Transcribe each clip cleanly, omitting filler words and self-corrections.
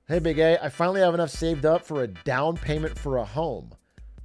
Hey, Big A, I finally have enough saved up for a down payment for a home,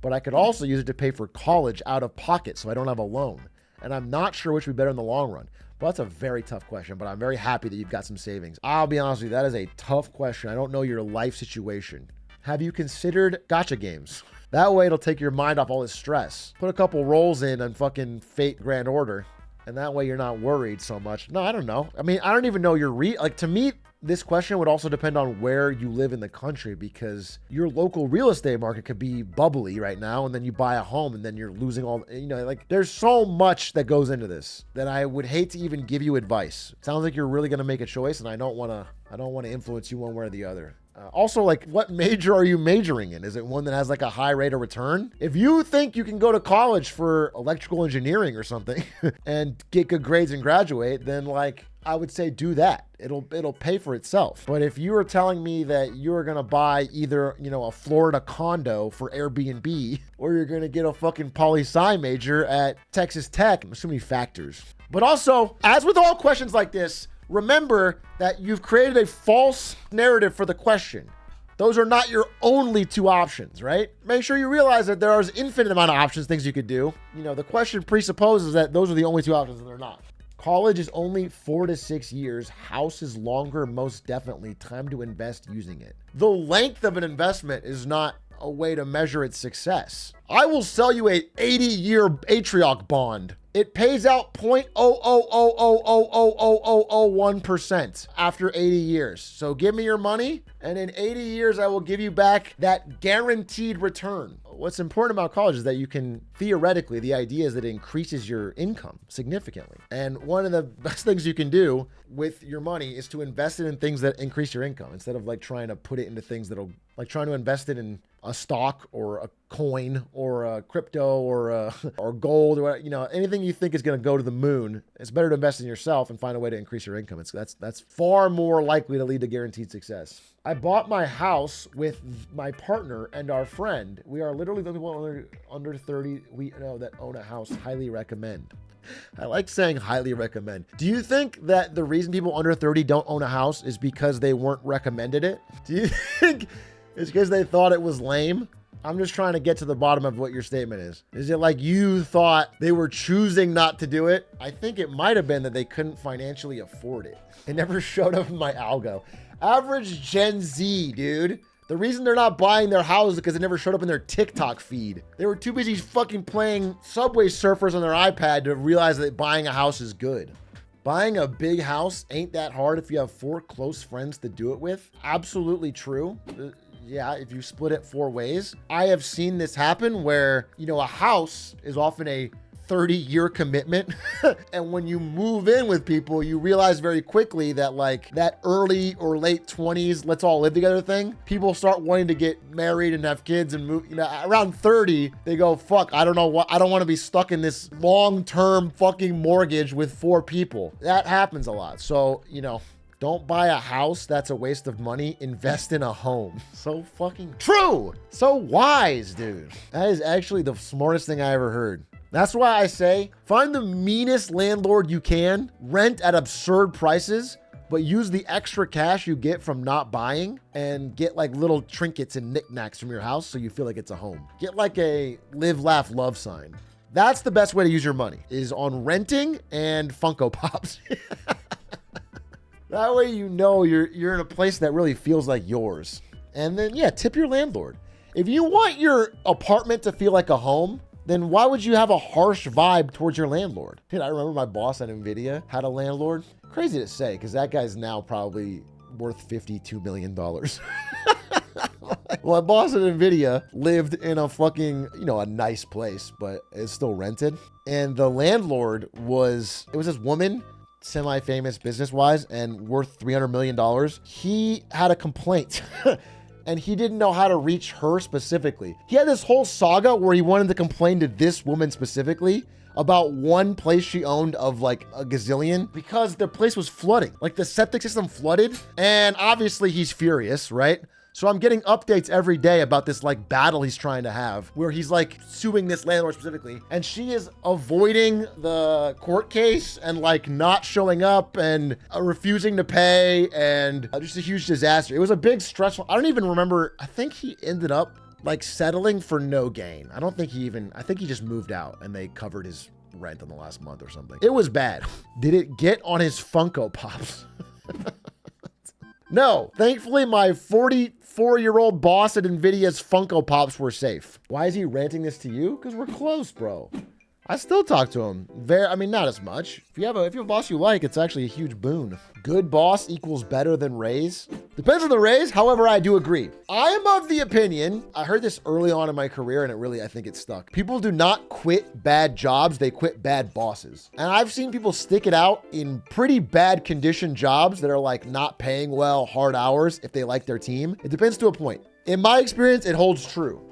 but I could also use it to pay for college out of pocket so I don't have a loan. And I'm not sure which would be better in the long run. Well, that's a very tough question, but I'm very happy that you've got some savings. I'll be honest with you, that is a tough question. I don't know your life situation. Have you considered gotcha games? That way it'll take your mind off all this stress. Put a couple rolls in on fucking Fate Grand Order, and that way you're not worried so much. No, I don't know. I mean, I don't even know your to me, this question would also depend on where you live in the country, because your local real estate market could be bubbly right now, and then you buy a home and then you're losing all, like there's so much that goes into this that I would hate to even give you advice. It sounds like you're really going to make a choice, and I don't want to influence you one way or the other. Also, like, what major are you majoring in? Is it one that has like a high rate of return? If you think you can go to college for electrical engineering or something and get good grades and graduate, then like I would say do that. It'll pay for itself. But if you are telling me that you're gonna buy either, a Florida condo for Airbnb, or you're gonna get a fucking poli-sci major at Texas Tech, there's so many factors. But also, as with all questions like this, remember that you've created a false narrative for the question. Those are not your only two options, right? Make sure you realize that there is infinite amount of options, things you could do. The question presupposes that those are the only two options, and they're not. College is only 4 to 6 years. House is longer, most definitely. Time to invest using it. The length of an investment is not a way to measure its success. I will sell you a 80-year Atrioc bond. It pays out 0.000000001% after 80 years. So give me your money, and in 80 years, I will give you back that guaranteed return. What's important about college is that you can, theoretically, the idea is that it increases your income significantly. And one of the best things you can do with your money is to invest it in things that increase your income, instead of like trying to put it into things that'll, like trying to invest it in a stock or a coin or a crypto or gold, or anything you think is going to go to the moon. It's better to invest in yourself and find a way to increase your income. That's far more likely to lead to guaranteed success. I bought my house with my partner and our friend. We are literally the only people under 30 we know that own a house. Highly recommend. I like saying highly recommend. Do you think that the reason people under 30 don't own a house is because they weren't recommended it? Do you think it's because they thought it was lame? I'm just trying to get to the bottom of what your statement is. Is it like you thought they were choosing not to do it? I think it might have been that they couldn't financially afford it. It never showed up in my algo. Average Gen Z, dude. The reason they're not buying their house is because it never showed up in their TikTok feed. They were too busy fucking playing Subway Surfers on their iPad to realize that buying a house is good. Buying a big house ain't that hard if you have 4 close friends to do it with. Absolutely true. Yeah, if you split it 4 ways. I have seen this happen where, a house is often a 30-year commitment. And when you move in with people, you realize very quickly that like that early or late 20s, let's all live together thing, people start wanting to get married and have kids and move, around 30, they go, fuck, I don't want to be stuck in this long-term fucking mortgage with 4 people. That happens a lot. So, don't buy a house. That's a waste of money. Invest in a home. So fucking true. So wise, dude. That is actually the smartest thing I ever heard. That's why I say find the meanest landlord you can, rent at absurd prices, but use the extra cash you get from not buying and get like little trinkets and knickknacks from your house so you feel like it's a home. Get like a live, laugh, love sign. That's the best way to use your money, is on renting and Funko Pops. That way you're in a place that really feels like yours. And then, tip your landlord. If you want your apartment to feel like a home, then why would you have a harsh vibe towards your landlord? Dude, I remember my boss at NVIDIA had a landlord. Crazy to say, because that guy's now probably worth $52 million. Well, my boss at NVIDIA lived in a fucking, a nice place, but it's still rented. And the landlord it was this woman, semi-famous business-wise and worth $300 million. He had a complaint and he didn't know how to reach her specifically. He had this whole saga where he wanted to complain to this woman specifically about one place she owned of like a gazillion, because the place was flooding. Like the septic system flooded, and obviously he's furious, right? So I'm getting updates every day about this like battle he's trying to have where he's like suing this landlord specifically. And she is avoiding the court case and like not showing up and refusing to pay and just a huge disaster. It was a big stressful. I don't even remember. I think he ended up like settling for no gain. I think he just moved out and they covered his rent in the last month or something. It was bad. Did it get on his Funko Pops? No, thankfully my 44-year-old boss at NVIDIA's Funko Pops were safe. Why is he ranting this to you? Because we're close, bro. I still talk to him. Not as much. If you have a boss you like, it's actually a huge boon. Good boss equals better than raise. Depends on the raise. However, I do agree. I am of the opinion, I heard this early on in my career and I think it stuck. People do not quit bad jobs. They quit bad bosses. And I've seen people stick it out in pretty bad condition jobs that are like not paying well, hard hours if they like their team. It depends to a point. In my experience, it holds true.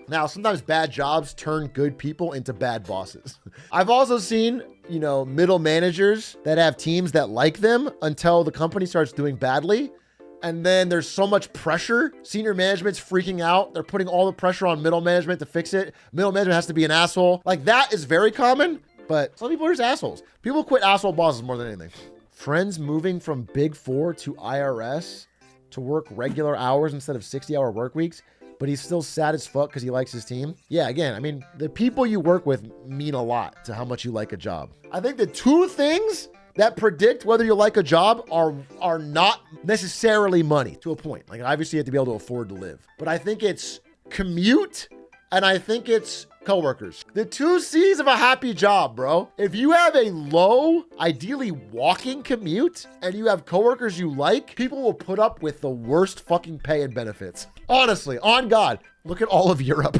Now, sometimes bad jobs turn good people into bad bosses. I've also seen, middle managers that have teams that like them until the company starts doing badly. And then there's so much pressure. Senior management's freaking out. They're putting all the pressure on middle management to fix it. Middle management has to be an asshole. Like that is very common, but some people are just assholes. People quit asshole bosses more than anything. Friends moving from Big Four to IRS to work regular hours instead of 60-hour work weeks, but he's still sad as fuck because he likes his team. Yeah, again, the people you work with mean a lot to how much you like a job. I think the two things that predict whether you like a job are not necessarily money to a point. Like obviously you have to be able to afford to live, but I think it's commute and I think it's coworkers. The two C's of a happy job, bro. If you have a low, ideally walking commute and you have coworkers you like, people will put up with the worst fucking pay and benefits. Honestly, on God, look at all of Europe.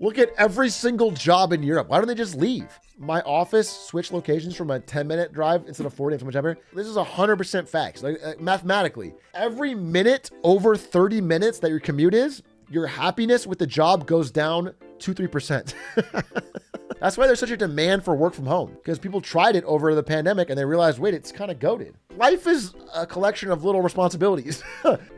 Look at every single job in Europe. Why don't they just leave? My office switched locations from a 10-minute drive instead of 40 and so much ever. This is 100% facts. Like mathematically, every minute over 30 minutes that your commute is, your happiness with the job goes down 2-3%. That's why there's such a demand for work from home, because people tried it over the pandemic and they realized, wait, it's kind of goated. Life is a collection of little responsibilities.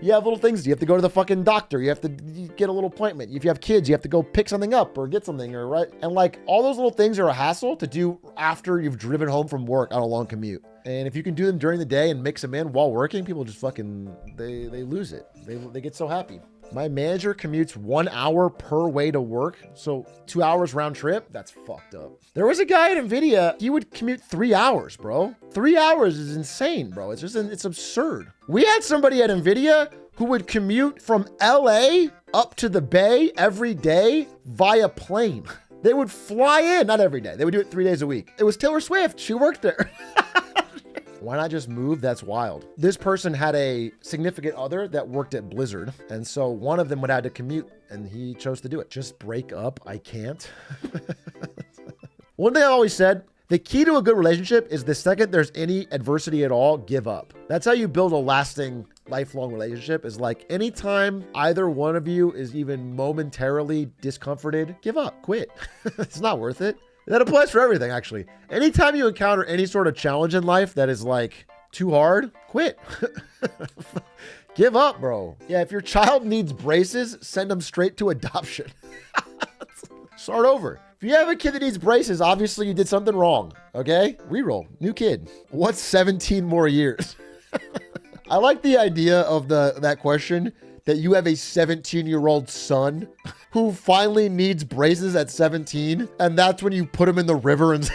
You have little things. You have to go to the fucking doctor. You have to get a little appointment. If you have kids, you have to go pick something up or get something or right. And like all those little things are a hassle to do after you've driven home from work on a long commute. And if you can do them during the day and mix them in while working, people just fucking, they lose it. They get so happy. My manager commutes 1 hour per way to work. So 2 hours round trip. That's fucked up. There was a guy at NVIDIA. He would commute 3 hours, bro. 3 hours is insane, bro. It's absurd. We had somebody at NVIDIA who would commute from LA up to the Bay every day via plane. They would fly in, not every day. They would do it 3 days a week. It was Taylor Swift. She worked there. Why not just move? That's wild. This person had a significant other that worked at Blizzard. And so one of them would have to commute and he chose to do it. Just break up. I can't. One thing I always said, the key to a good relationship is the second there's any adversity at all, give up. That's how you build a lasting, lifelong relationship, is like anytime either one of you is even momentarily discomforted, give up, quit. It's not worth it. That applies for everything, actually. Anytime you encounter any sort of challenge in life that is like too hard, quit. Give up, bro. Yeah, if your child needs braces, send them straight to adoption. Start over. If you have a kid that needs braces, obviously you did something wrong, okay? Reroll, new kid. What's 17 more years? I like the idea of that question, that you have a 17-year-old son who finally needs braces at 17, and that's when you put him in the river and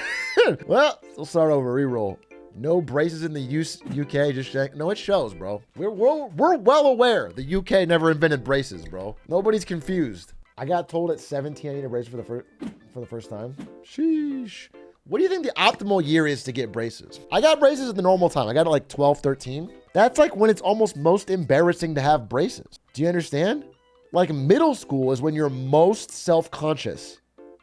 well, we'll start over, reroll. No braces in the UK, just saying. No, it shows, bro. We're well aware the UK never invented braces, bro. Nobody's confused. I got told at 17 I need a brace for the first time. Sheesh. What do you think the optimal year is to get braces? I got braces at the normal time. I got it like 12, 13. That's like when it's almost most embarrassing to have braces. Do you understand? Like middle school is when you're most self-conscious.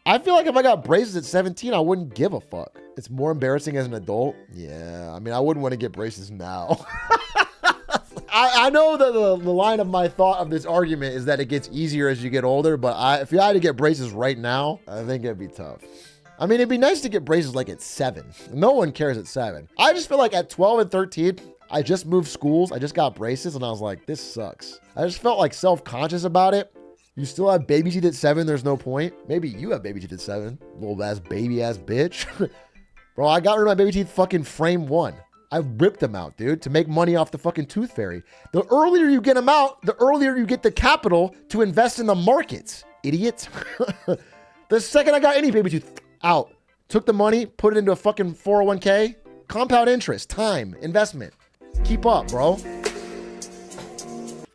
I feel like if I got braces at 17, I wouldn't give a fuck. It's more embarrassing as an adult. Yeah, I mean, I wouldn't want to get braces now. I know that the line of my thought of this argument is that it gets easier as you get older, but if you had to get braces right now, I think it'd be tough. I mean, it'd be nice to get braces like at 7. No one cares at 7. I just feel like at 12 and 13, I just moved schools. I just got braces and I was like, this sucks. I just felt like self-conscious about it. You still have baby teeth at 7. There's no point. Maybe you have baby teeth at 7. Little ass baby ass bitch. Bro, I got rid of my baby teeth fucking frame 1. I ripped them out, dude, to make money off the fucking tooth fairy. The earlier you get them out, the earlier you get the capital to invest in the markets, idiots. The second I got any baby tooth out, took the money, put it into a fucking 401k, compound interest, time, investment. Keep up, bro.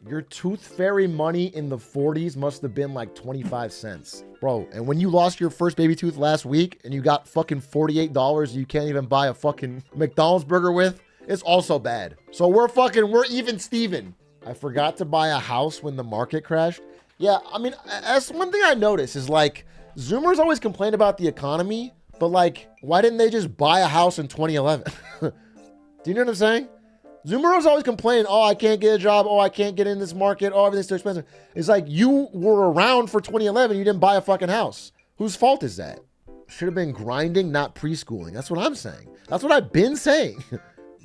Your tooth fairy money in the 40s must have been like 25 cents. Bro, and when you lost your first baby tooth last week and you got fucking $48 you can't even buy a fucking McDonald's burger with, it's also bad. So we're even Steven. I forgot to buy a house when the market crashed. Yeah, I mean, that's one thing I noticed is like, Zoomers always complain about the economy, but like, why didn't they just buy a house in 2011? Do you know what I'm saying? Zoomers always complain, oh, I can't get a job. Oh, I can't get in this market. Oh, everything's too expensive. It's like you were around for 2011. You didn't buy a fucking house. Whose fault is that? Should have been grinding, not preschooling. That's what I'm saying. That's what I've been saying.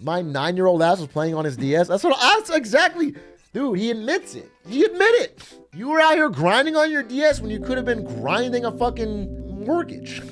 My 9-year-old ass was playing on his DS. That's exactly, dude, he admits it. He admit it. You were out here grinding on your DS when you could have been grinding a fucking mortgage.